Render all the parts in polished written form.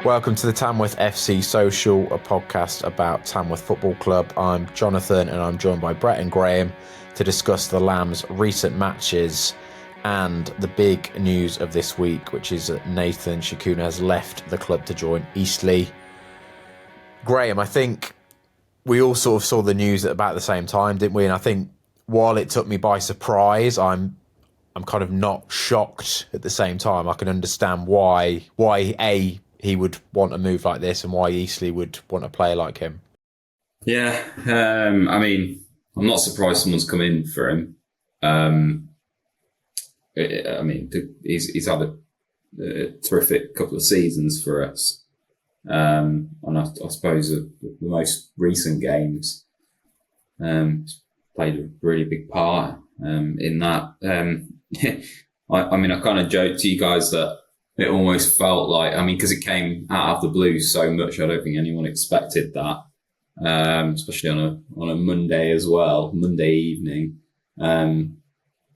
Welcome to the Tamworth FC Social, a podcast about Tamworth Football Club. I'm Jonathan and I'm joined by Brett and Graham to discuss the Lambs' recent matches and the big news of this week, which is that Nathan Tshikuna has left the club to join Eastleigh. Graham, I think we all sort of saw the news at about the same time, didn't we? And I think while it took me by surprise, I'm kind of not shocked at the same time. I can understand why he would want a move like this and why Eastleigh would want a player like him. Yeah, I mean, I'm not surprised someone's come in for him. He's had a terrific couple of seasons for us. And I suppose the most recent games played a really big part in that. I kind of joked to you guys that it almost felt like, because it came out of the blue so much, I don't think anyone expected that, especially on a Monday as well, Monday evening.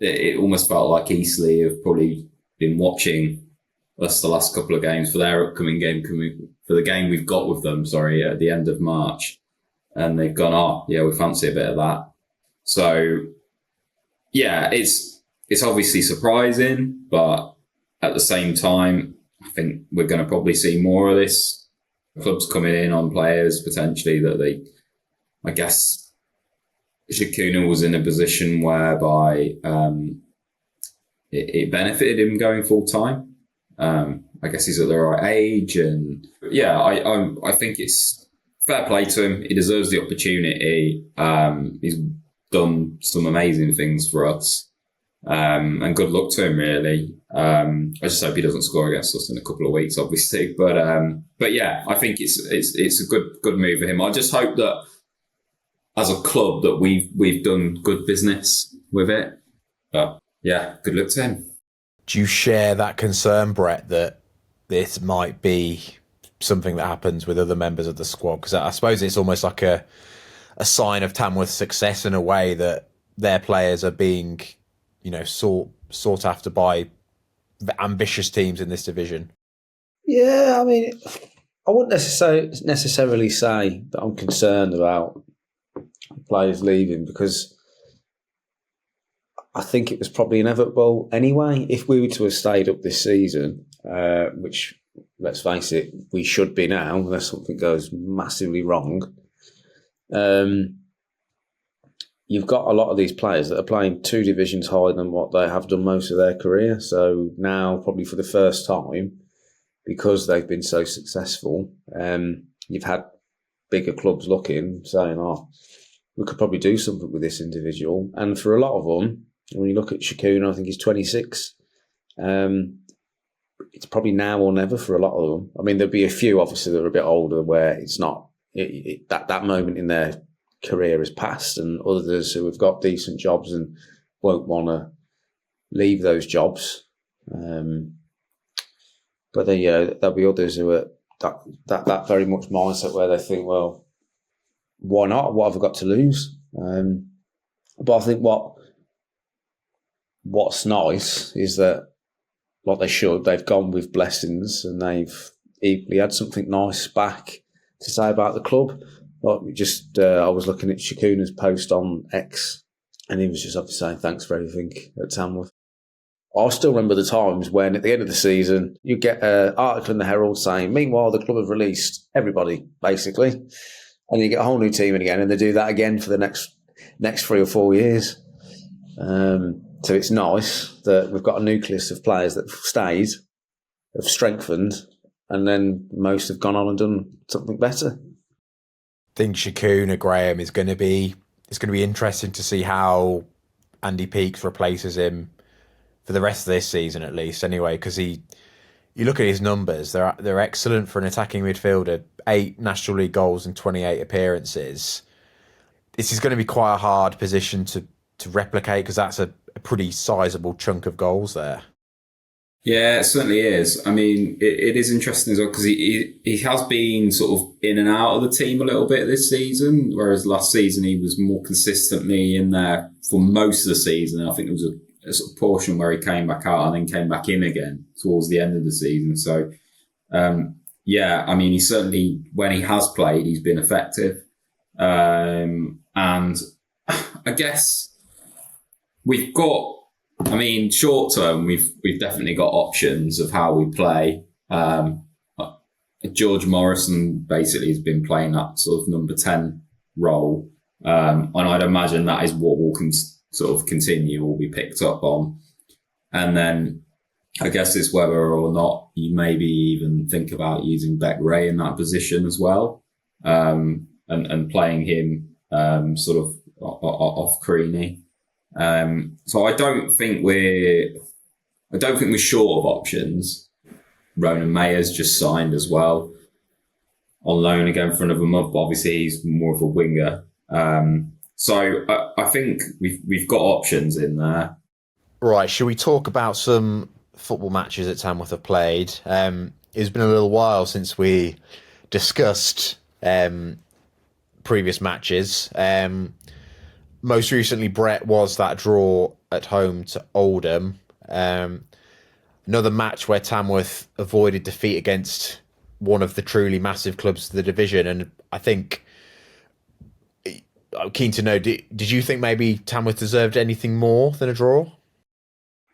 It almost felt like Eastleigh have probably been watching us the last couple of games for their upcoming game, for the game we've got with them, at the end of March. And they've gone, we fancy a bit of that. So, yeah, it's obviously surprising, but at the same time, I think we're going to probably see more of this. Clubs coming in on players potentially that I guess Tshikuna was in a position whereby it benefited him going full time. I guess he's at the right age, and I think it's fair play to him. He deserves the opportunity. He's done some amazing things for us. And good luck to him, really. I just hope he doesn't score against us in a couple of weeks, obviously. But yeah, I think it's a good move for him. I just hope that as a club that we've done good business with it. But yeah, good luck to him. Do you share that concern, Brett, that this might be something that happens with other members of the squad? Because I suppose it's almost like a sign of Tamworth's success in a way that their players are being sought after by ambitious teams in this division. Yeah, I wouldn't necessarily say that I'm concerned about players leaving, because I think it was probably inevitable anyway. If we were to have stayed up this season, which, let's face it, we should be now, unless something goes massively wrong, you've got a lot of these players that are playing two divisions higher than what they have done most of their career. So now, probably for the first time, because they've been so successful, you've had bigger clubs looking, saying, we could probably do something with this individual. And for a lot of them, when you look at Tshikuna, I think he's 26. It's probably now or never for a lot of them. There'll be a few, obviously, that are a bit older where it's not, that moment in their career has passed, and others who have got decent jobs and won't want to leave those jobs. But then, there'll be others who are that very much mindset where they think, well, why not? What have I got to lose? But I think what's nice is that, like they've gone with blessings, and they've equally had something nice back to say about the club. Like I was looking at Tshikuna's post on X, and he was just obviously saying thanks for everything at Tamworth. I still remember the times when at the end of the season you get an article in the Herald saying, meanwhile the club have released everybody, basically, and you get a whole new team in again, and they do that again for the next 3 or 4 years. So it's nice that we've got a nucleus of players that have stayed, have strengthened, and then most have gone on and done something better. I think Tshikuna, Graham, it's going to be interesting to see how Andy Peakes replaces him for the rest of this season, at least, anyway, because you look at his numbers, they're excellent for an attacking midfielder. 8 National League goals and 28 appearances. This is going to be quite a hard position to replicate, because that's a pretty sizable chunk of goals there. Yeah, it certainly is. It is interesting as well, because he has been sort of in and out of the team a little bit this season, whereas last season he was more consistently in there for most of the season. I think there was a sort of portion where he came back out and then came back in again towards the end of the season. So, yeah, I mean, he certainly, when he has played, he's been effective. And I guess we've got, I mean, short term, we've definitely got options of how we play. George Morrison basically has been playing that sort of number 10 role. And I'd imagine that is what will sort of continue or be picked up on. And then I guess it's whether or not you maybe even think about using Beck Ray in that position as well, and playing him sort of off Creaney. So I don't think we're short of options. Ronan Maher's just signed as well on loan again for another month, but obviously he's more of a winger. So I think we've got options in there. Right, should we talk about some football matches that Tamworth have played? It's been a little while since we discussed previous matches. Most recently, Brett, was that draw at home to Oldham. Another match where Tamworth avoided defeat against one of the truly massive clubs of the division. And I think, I'm keen to know, did you think maybe Tamworth deserved anything more than a draw?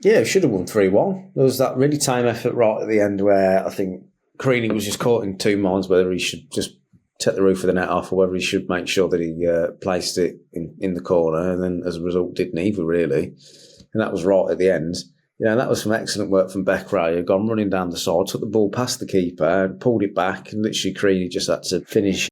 Yeah, it should have won 3-1. There was that really time effort right at the end where I think Creaney was just caught in two minds whether he should just take the roof of the net off or whether he should make sure that he placed it in the corner, and then as a result did neither really. And that was right at the end. You know, and that was some excellent work from Beck Ray, who'd gone running down the side, took the ball past the keeper, pulled it back, and literally Creaney just had to finish.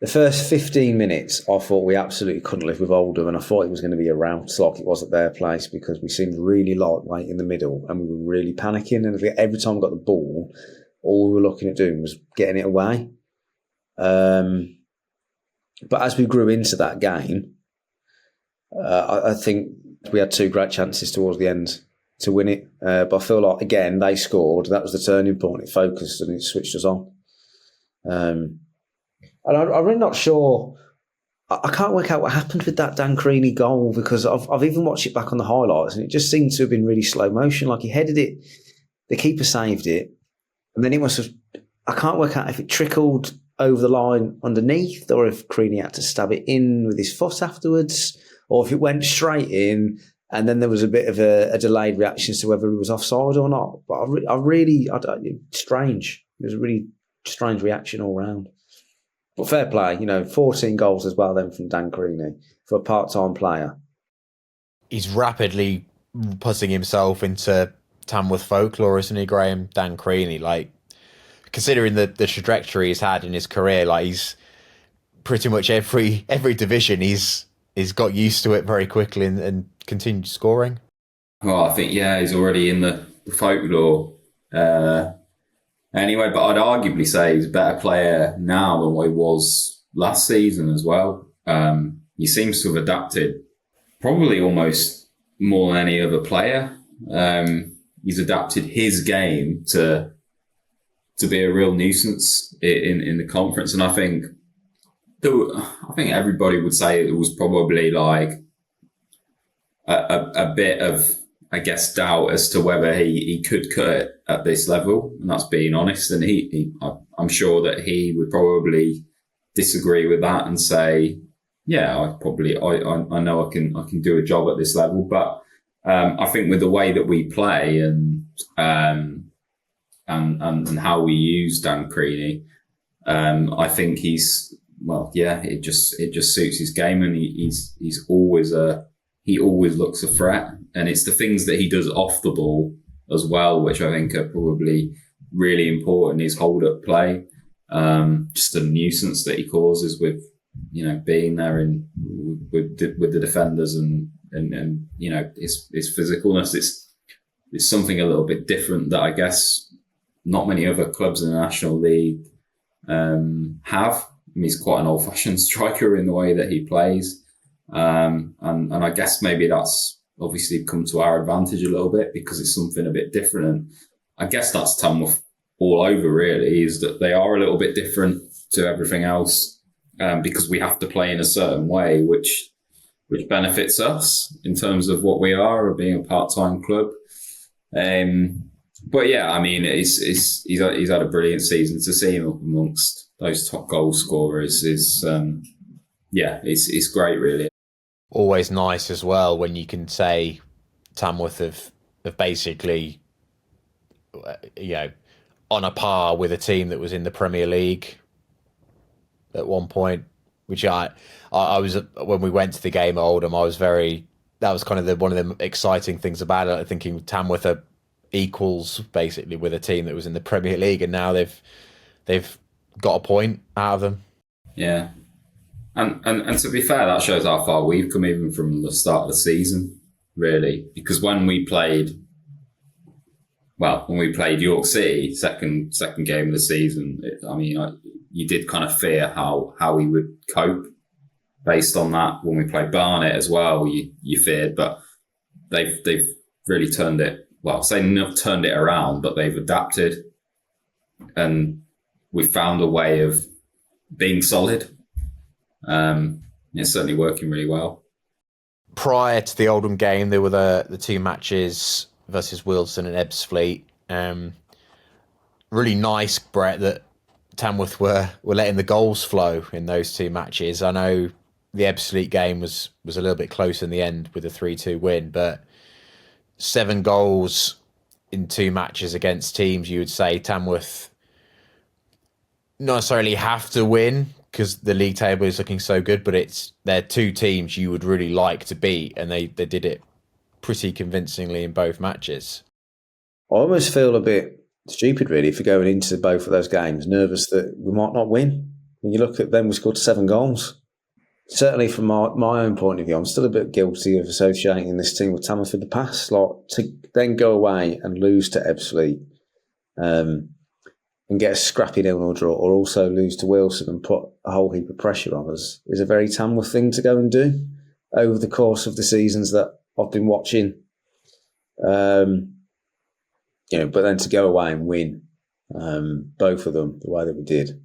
The first 15 minutes, I thought we absolutely couldn't live with Oldham, and I thought it was going to be a rout like it was at their place because we seemed really lightweight in the middle and we were really panicking. And every time we got the ball, all we were looking at doing was getting it away. But as we grew into that game, I think we had two great chances towards the end to win it. But I feel like, again, they scored. That was the turning point. It focused and it switched us on. And I'm really not sure. I can't work out what happened with that Dan Creaney goal because I've even watched it back on the highlights and it just seemed to have been really slow motion. Like he headed it, the keeper saved it, and then he must have. I can't work out if it trickled over the line underneath or if Creaney had to stab it in with his foot afterwards, or if it went straight in and then there was a bit of a delayed reaction as to whether he was offside or not. But strange. It was a really strange reaction all round. But fair play, 14 goals as well then from Dan Creaney for a part-time player. He's rapidly putting himself into Tamworth folklore, isn't he, Graham? Dan Creaney, like, considering the trajectory he's had in his career, like he's pretty much every division he's got used to it very quickly and continued scoring. Well, I think, he's already in the folklore. Anyway, but I'd arguably say he's a better player now than what he was last season as well. He seems to have adapted probably almost more than any other player. He's adapted his game to be a real nuisance in the conference. And I think everybody would say it was probably like a bit of, I guess, doubt as to whether he could cut it at this level, and that's being honest. And I'm sure that he would probably disagree with that and say, "Yeah, I know I can do a job at this level." But I think with the way that we play and how we use Dan Creaney, I think it just suits his game, and he always looks a threat. And it's the things that he does off the ball as well, which I think are probably really important. His hold-up play, just the nuisance that he causes with, being there with the defenders and his physicalness. It's something a little bit different that I guess not many other clubs in the National League have. I mean, he's quite an old-fashioned striker in the way that he plays. And I guess maybe that's obviously come to our advantage a little bit because it's something a bit different. And I guess that's Tamworth all over, really, is that they are a little bit different to everything else because we have to play in a certain way, which benefits us in terms of what we are, of being a part-time club. But yeah, I mean, he's had a brilliant season. To see him up amongst those top goal scorers is it's great, really. Always nice as well when you can say Tamworth have basically, on a par with a team that was in the Premier League at one point, which I was, when we went to the game at Oldham, that was kind of one of the exciting things about it, thinking Tamworth are equals basically with a team that was in the Premier League, and now they've got a point out of them. Yeah. And to be fair, that shows how far we've come even from the start of the season, really. Because when we played York City, second game of the season, you did kind of fear how we would cope based on that. When we played Barnet as well, you feared, but they've really turned it. Well, say not turned it around, but they've adapted, and we've found a way of being solid. It's certainly working really well. Prior to the Oldham game, there were the two matches versus Wealdstone and Ebbsfleet. Really nice, Brett, that Tamworth were letting the goals flow in those two matches. I know the Ebbsfleet game was a little bit close in the end with a 3-2 win, but 7 goals in 2 matches against teams you would say Tamworth not necessarily have to win because the league table is looking so good, but they're 2 teams you would really like to beat, and they did it pretty convincingly in both matches. I almost feel a bit stupid, really, for going into both of those games, nervous that we might not win. When you look at them, we scored 7 goals. Certainly from my own point of view, I'm still a bit guilty of associating this team with Tamworth in the past. Like, to then go away and lose to Ebbsfleet, and get a scrappy 0-0 draw, or also lose to Wilson and put a whole heap of pressure on us, is a very Tamworth thing to go and do over the course of the seasons that I've been watching. But then to go away and win both of them the way that we did,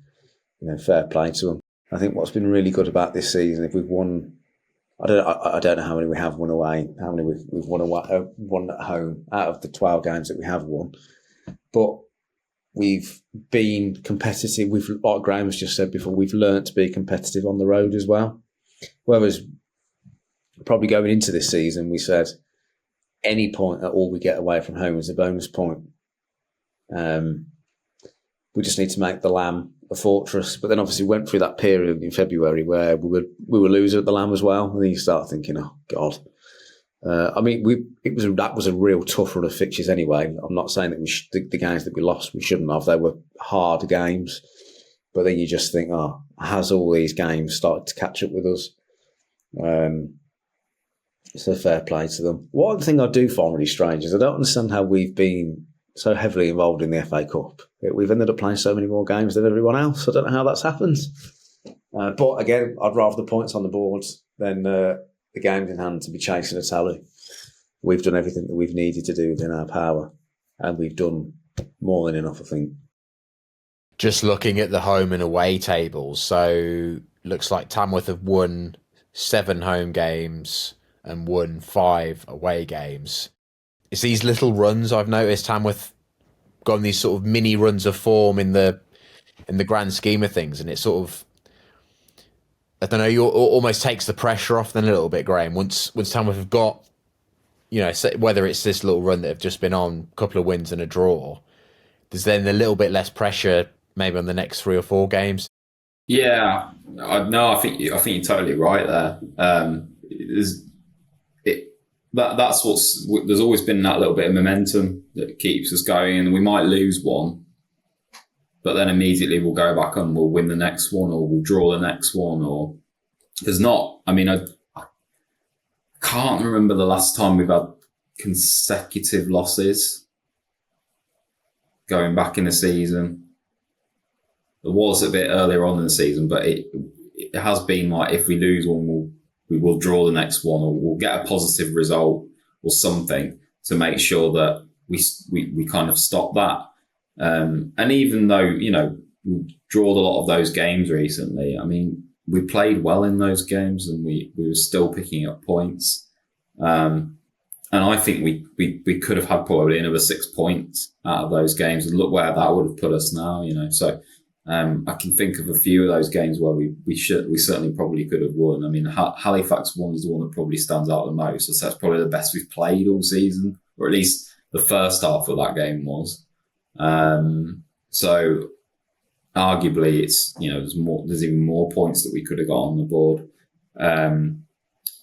fair play to them. I think what's been really good about this season, if we've won, I don't know how many we have won away, how many we've won at home out of the 12 games that we have won, but we've been competitive. We've, like Graham has just said before, we've learnt to be competitive on the road as well. Whereas probably going into this season, we said any point at all we get away from home is a bonus point. We just need to make the Lamb a fortress. But then obviously went through that period in February where we were losing at the Lamb as well. And then you start thinking, oh God. That was a real tough run of fixtures anyway. I'm not saying that the games that we lost we shouldn't have. They were hard games, but then you just think, oh, has all these games started to catch up with us? So fair play to them. One thing I do find really strange is I don't understand how we've been so heavily involved in the FA Cup. We've ended up playing so many more games than everyone else. I don't know how that's happened. But again, I'd rather the points on the board than the games in hand to be chasing a tally. We've done everything that we've needed to do within our power, and we've done more than enough, I think. Just looking at the home and away tables, so looks like Tamworth have won 7 home games and won 5 away games. It's these little runs I've noticed Tamworth gone these sort of mini runs of form in the grand scheme of things, and it sort of, I don't know, almost takes the pressure off then a little bit, Graham. Once Tamworth have got, whether it's this little run that have just been on, a couple of wins and a draw, there's then a little bit less pressure maybe on the next 3 or 4 games. Yeah, I think you're totally right there. There's always been that little bit of momentum that keeps us going, and we might lose one, but then immediately we'll go back and we'll win the next one, or we'll draw the next one, or there's not. I mean, I can't remember the last time we've had consecutive losses going back in the season. There was a bit earlier on in the season, but it has been like if we lose one, we will draw the next one, or we'll get a positive result or something to make sure that we kind of stop that. And even though, we drawed a lot of those games recently, I mean, we played well in those games and we were still picking up points. And I think we could have had probably another 6 points out of those games, and look where that would have put us now. So I can think of a few of those games where we certainly probably could have won. I mean, Halifax one is the one that probably stands out the most. So that's probably the best we've played all season, or at least the first half of that game was. So arguably, it's there's even more points that we could have got on the board.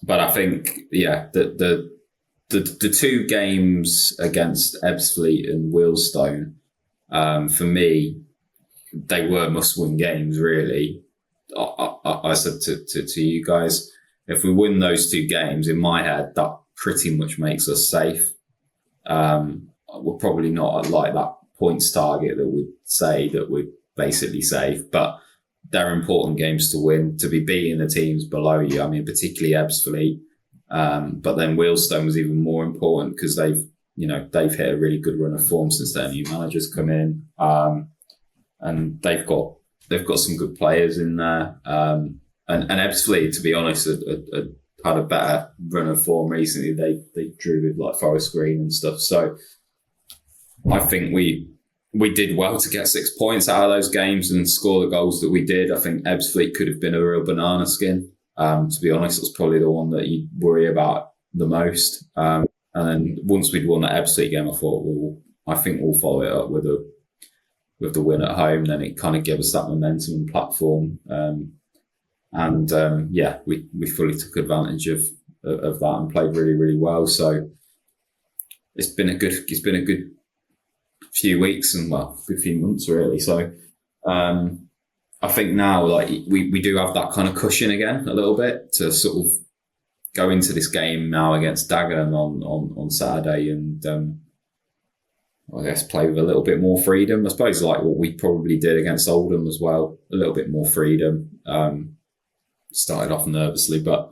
But I think the 2 games against Ebbsfleet and Wealdstone, for me, they were must-win games, really. I said to you guys, if we win those 2 games, in my head, that pretty much makes us safe. We're probably not at like that points target that would say that we're basically safe, but they're important games to win, to be beating the teams below you. I mean, particularly Ebbsfleet. But then Wealdstone was even more important because they've hit a really good run of form since their new manager's come in. And they've got some good players in there. And Ebbsfleet, to be honest, had a better run of form recently. They drew with like Forest Green and stuff. So I think we did well to get 6 points out of those games and score the goals that we did. I think Ebbsfleet could have been a real banana skin. To be honest, it was probably the one that you worry about the most. And then once we'd won the Ebbsfleet game, I thought, I think we'll follow it up with the win at home. Then it kind of gave us that momentum and platform. We fully took advantage of that and played really, really well. So it's been a good few weeks and good few months really. So I think now we do have that kind of cushion again a little bit to sort of go into this game now against Dagenham on Saturday and I guess play with a little bit more freedom. I suppose like what we probably did against Oldham as well, a little bit more freedom. Started off nervously, but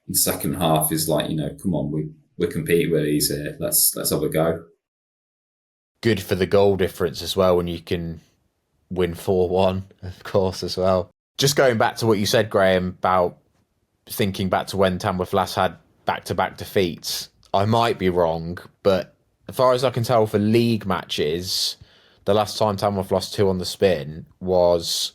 the second half is like, come on, we're competing with these here. Let's have a go. Good for the goal difference as well when you can win 4-1, of course, as well. Just going back to what you said, Graham, about thinking back to when Tamworth last had back-to-back defeats. I might be wrong, but as far as I can tell for league matches, the last time Tamworth lost 2 on the spin was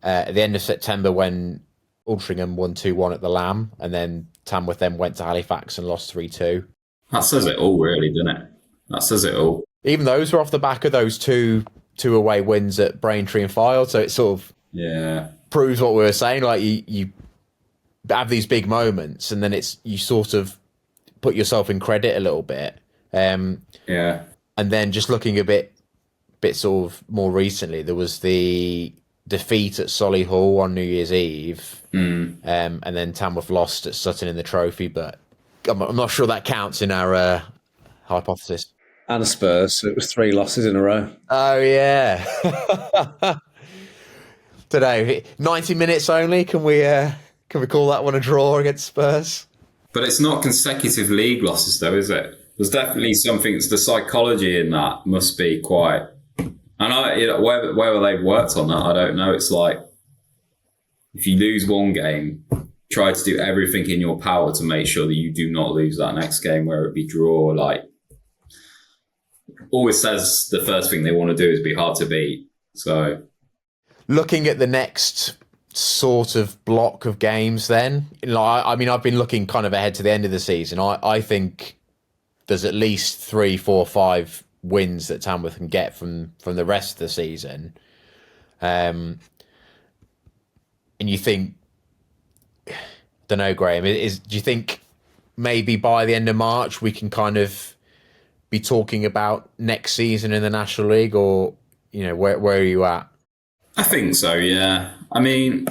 at the end of September when Altrincham won 2-1 at the Lamb, and then Tamworth then went to Halifax and lost 3-2. That says it all, really, doesn't it? That says it all. Even those were off the back of those two away wins at Braintree and Fylde, so it sort of proves what we were saying. Like you have these big moments, and then you sort of put yourself in credit a little bit. And then just looking a bit sort of more recently, there was the defeat at Solihull on New Year's Eve, and then Tamworth lost at Sutton in the trophy, but I'm not sure that counts in our hypothesis. And Spurs, so it was 3 losses in a row. Oh, yeah. Today, 90 minutes only. Can we call that one a draw against Spurs? But it's not consecutive league losses, though, is it? There's definitely something. It's the psychology in that must be quite. And whether they've worked on that, I don't know. It's like if you lose one game, try to do everything in your power to make sure that you do not lose that next game, whether it be draw. Like always says, the first thing they want to do is be hard to beat. So, looking at the next sort of block of games, then, I mean, I've been looking kind of ahead to the end of the season. I think there's at least 3, 4, 5 wins that Tamworth can get from the rest of the season. And you think, don't know, Graham, do you think maybe by the end of March we can kind of be talking about next season in the National League, or where are you at? I think so, yeah. I mean,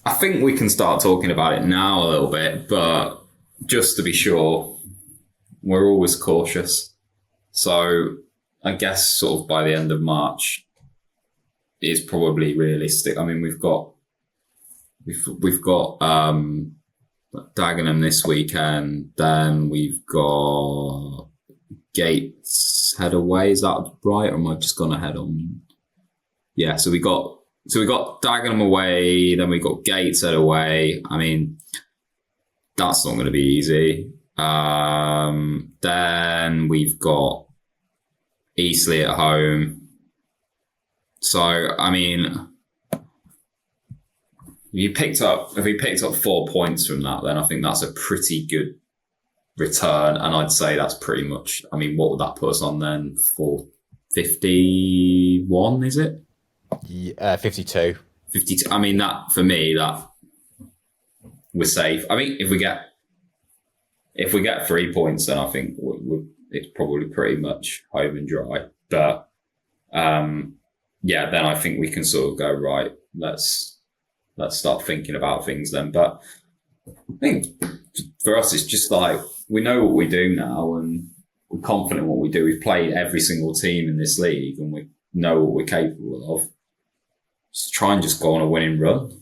I think we can start talking about it now a little bit, but just to be sure, we're always cautious. So I guess sort of by the end of March is probably realistic. I mean, we've got Dagenham this weekend, then we've got Gateshead away. Is that right, or am I just gone ahead on? Yeah, so we got Dagenham away, then we got Gateshead away. I mean, that's not going to be easy. Then we've got Eastleigh at home. So, I mean, if we picked up 4 points from that, then I think that's a pretty good return. And I'd say that's pretty much, I mean, what would that put us on then for 51, is it? 52. 52. I mean, that, for me, that we're safe. I think if we get 3 points, then I think it's probably pretty much home and dry. But, then I think we can sort of go, right, let's start thinking about things then. But I think for us, it's just like, we know what we do now and we're confident in what we do. We've played every single team in this league and we know what we're capable of. Just try and just go on a winning run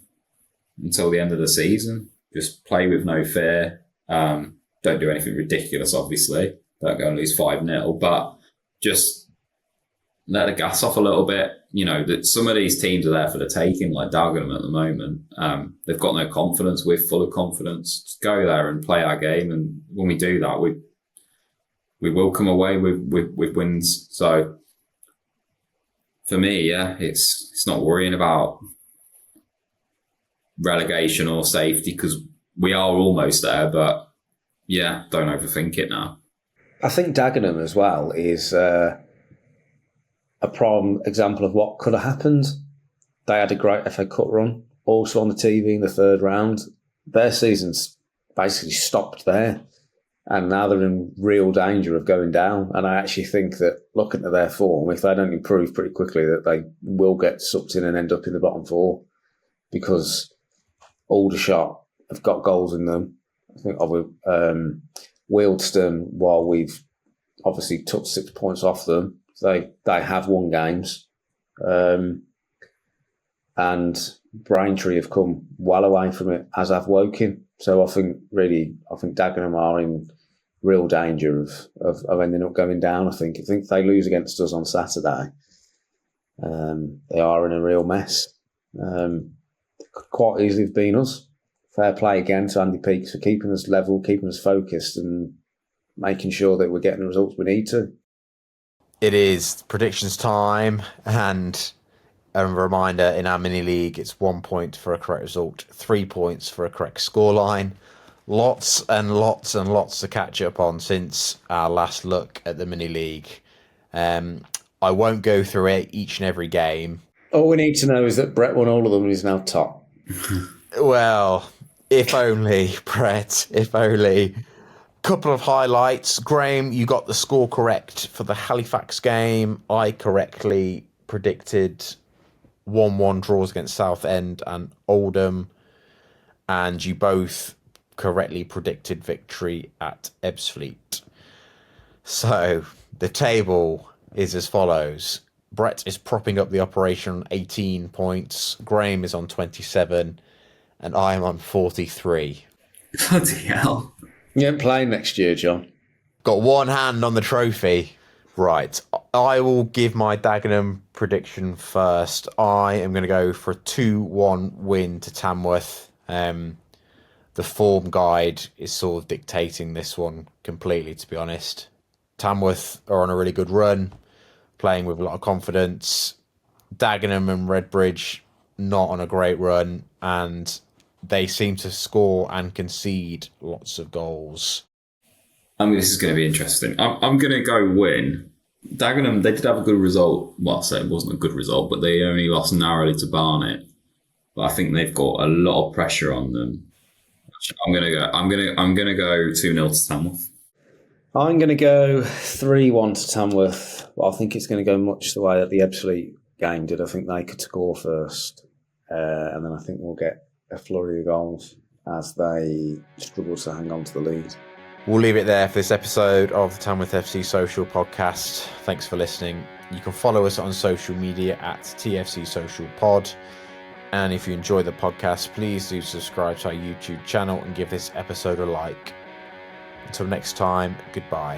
until the end of the season. Just play with no fear. Don't do anything ridiculous, obviously. Don't go and lose 5-0, but just let the gas off a little bit. You know, that some of these teams are there for the taking, like Dagenham at the moment. They've got no confidence. We're full of confidence. Just go there and play our game. And when we do that, we will come away with wins. So for me, yeah, it's not worrying about relegation or safety because we are almost there, but yeah, don't overthink it now. I think Dagenham as well is a prime example of what could have happened. They had a great FA Cup run, also on the TV in the third round. Their season's basically stopped there, and now they're in real danger of going down. And I actually think that looking at their form, if they don't improve pretty quickly, that they will get sucked in and end up in the bottom four because Aldershot have got goals in them. I think Wealdstone, while we've obviously took 6 points off them, they have won games. And Braintree have come well away from it, as have Woking. So I think Dagenham are in real danger of ending up going down. I think if they lose against us on Saturday, they are in a real mess. Could quite easily have been us. Fair play again to Andy Peakes for keeping us level, keeping us focused and making sure that we're getting the results we need to. It is predictions time, and a reminder, in our mini league, it's 1 point for a correct result, 3 points for a correct scoreline. Lots and lots and lots to catch up on since our last look at the mini league. I won't go through it each and every game. All we need to know is that Brett won all of them and he's now top. Well, if only, Brett, if only. Couple of highlights. Graham, you got the score correct for the Halifax game. I correctly predicted 1-1 draws against Southend and Oldham. And you both correctly predicted victory at Ebbsfleet. So the table is as follows. Brett is propping up the operation on 18 points. Graham is on 27. And I am on 43. Bloody hell. You ain't playing next year, John. Got one hand on the trophy. Right. I will give my Dagenham prediction first. I am going to go for a 2-1 win to Tamworth. The form guide is sort of dictating this one completely, to be honest. Tamworth are on a really good run, playing with a lot of confidence. Dagenham and Redbridge not on a great run, and they seem to score and concede lots of goals. I mean, this is going to be interesting. I'm going to go win. Dagenham, they did have a good result. Well, I'll say it wasn't a good result, but they only lost narrowly to Barnet. But I think they've got a lot of pressure on them. I'm going to go 2-0 to Tamworth. I'm going to go 3-1 to Tamworth. Well, I think it's going to go much the way that the Ebbsfleet game did. I think they could score first. And then I think we'll get a flurry of goals as they struggle to hang on to the lead. We'll leave it there for this episode of the Tamworth FC Social podcast. Thanks for listening. You can follow us on social media at TFC Social Pod. And if you enjoy the podcast, please do subscribe to our YouTube channel and give this episode a like. Until next time, goodbye.